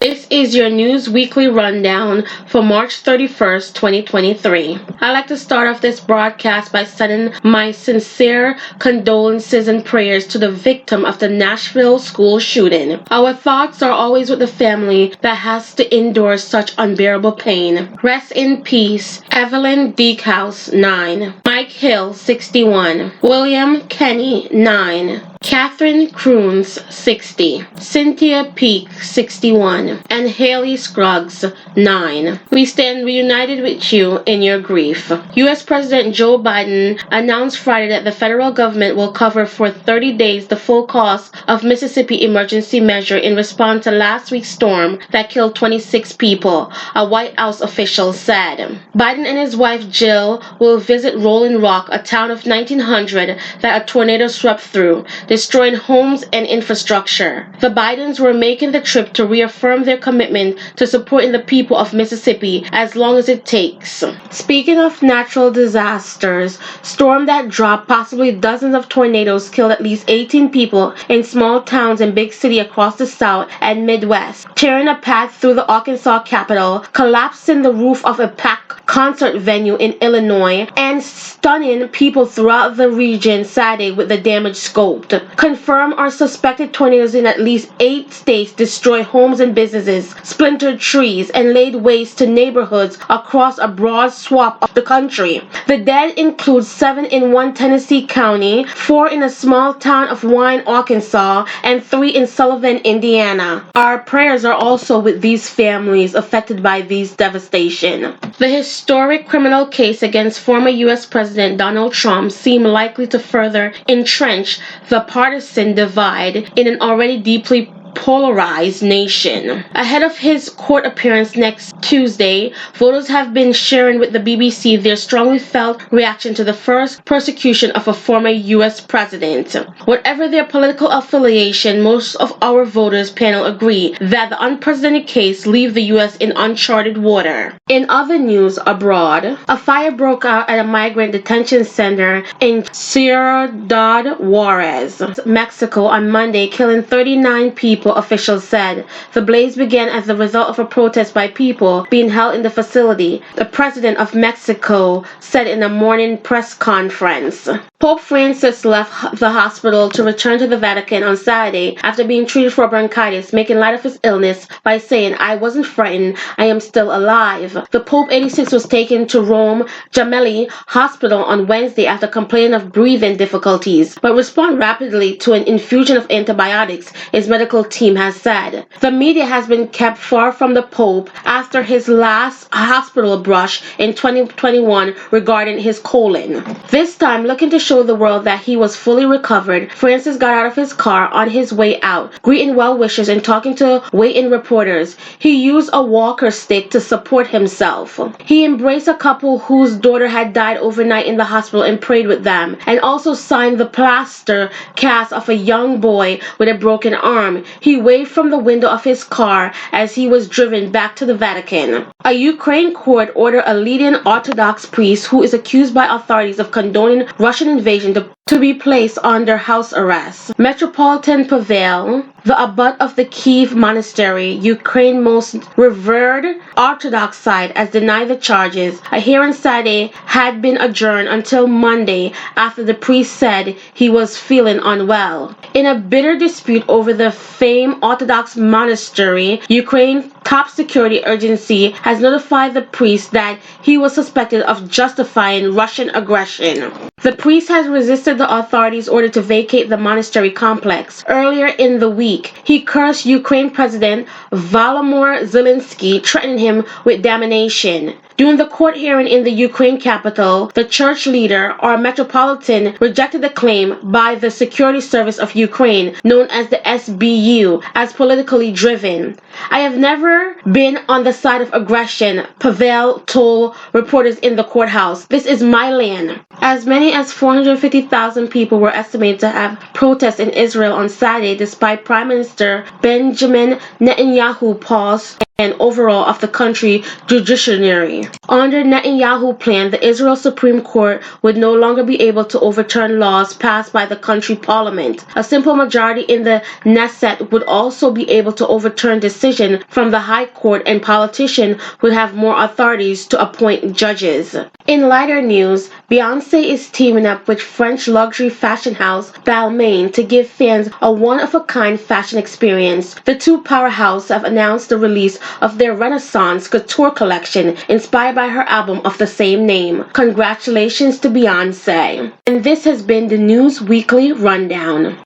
This is your news weekly rundown for March 31st, 2023. I'd like to start off this broadcast by sending my sincere condolences and prayers to the victim of the Nashville school shooting. Our thoughts are always with the family that has to endure such unbearable pain. Rest in peace, Evelyn Deekhouse, 9. Mike Hill, 61. William Kenny, 9. Catherine Kroons, 60. Cynthia Peak, 61. And Haley Scruggs, 9. We stand reunited with you in your grief. U.S. President Joe Biden announced Friday that the federal government will cover for 30 days the full cost of Mississippi emergency measure in response to last week's storm that killed 26 people, a White House official said. Biden and his wife Jill will visit Rolling Rock, a town of 1900 that a tornado swept through, destroying homes and infrastructure. The Bidens were making the trip to reaffirm their commitment to supporting the people of Mississippi as long as it takes. Speaking of natural disasters, storm that dropped possibly dozens of tornadoes killed at least 18 people in small towns and big cities across the South and Midwest, tearing a path through the Arkansas capital, collapsing the roof of a packed concert venue in Illinois, and stunning people throughout the region Saturday with the damage scoped. Confirmed or suspected tornadoes in at least 8 states destroyed homes and businesses, splintered trees, and laid waste to neighborhoods across a broad swath of the country. The dead include 7 in one Tennessee county, 4 in a small town of Wynne, Arkansas, and 3 in Sullivan, Indiana. Our prayers are also with these families affected by these devastation. The historic criminal case against former U.S. President Donald Trump seemed likely to further entrench the partisan divide in an already deeply polarized nation. Ahead of his court appearance next Tuesday, voters have been sharing with the BBC their strongly felt reaction to the first persecution of a former U.S. president. Whatever their political affiliation, most of our voters panel agree that the unprecedented case leaves the U.S. in uncharted water. In other news abroad, a fire broke out at a migrant detention center in Ciudad Juarez, Mexico on Monday, killing 39 people, officials said. The blaze began as the result of a protest by people being held in the facility, the president of Mexico said in a morning press conference. Pope Francis left the hospital to return to the Vatican on Saturday after being treated for bronchitis, making light of his illness by saying, "I wasn't frightened, I am still alive." The Pope, 86, was taken to Rome Gemelli Hospital on Wednesday after complaining of breathing difficulties, but responded rapidly to an infusion of antibiotics, his medical team has said. The media has been kept far from the Pope after his last hospital brush in 2021 regarding his colon. This time, looking to show the world that he was fully recovered, Francis got out of his car on his way out, greeting well-wishers and talking to wait-in reporters. He used a walker stick to support himself. He embraced a couple whose daughter had died overnight in the hospital and prayed with them, and also signed the plaster cast of a young boy with a broken arm. He waved from the window of his car as he was driven back to the Vatican. A Ukraine court ordered a leading Orthodox priest who is accused by authorities of condoning Russian invasion to be placed under house arrest. Metropolitan Pavel, the abbot of the Kiev monastery, Ukraine's most revered Orthodox site, has denied the charges. A hearing Saturday had been adjourned until Monday after the priest said he was feeling unwell. In a bitter dispute over the famed Orthodox monastery, Ukraine's top security agency has notified the priest that he was suspected of justifying Russian aggression. The priest has resisted the authorities' order to vacate the monastery complex. Earlier in the week, he cursed Ukraine President Volodymyr Zelensky, threatening him with damnation. During the court hearing in the Ukraine capital, the church leader, or metropolitan, rejected the claim by the Security Service of Ukraine, known as the SBU, as politically driven. "I have never been on the side of aggression," Pavel told reporters in the courthouse. "This is my land." As many as 450,000 people were estimated to have protested in Israel on Saturday, despite Prime Minister Benjamin Netanyahu paused and overall of the country judiciary. Under Netanyahu's plan, the Israel Supreme Court would no longer be able to overturn laws passed by the country parliament. A simple majority in the Knesset would also be able to overturn decisions from the High Court, and politicians would have more authorities to appoint judges. In lighter news, Beyoncé is teaming up with French luxury fashion house Balmain to give fans a one-of-a-kind fashion experience. The two powerhouses have announced the release of their Renaissance couture collection inspired by her album of the same name. Congratulations to Beyoncé. And this has been the News Weekly Rundown.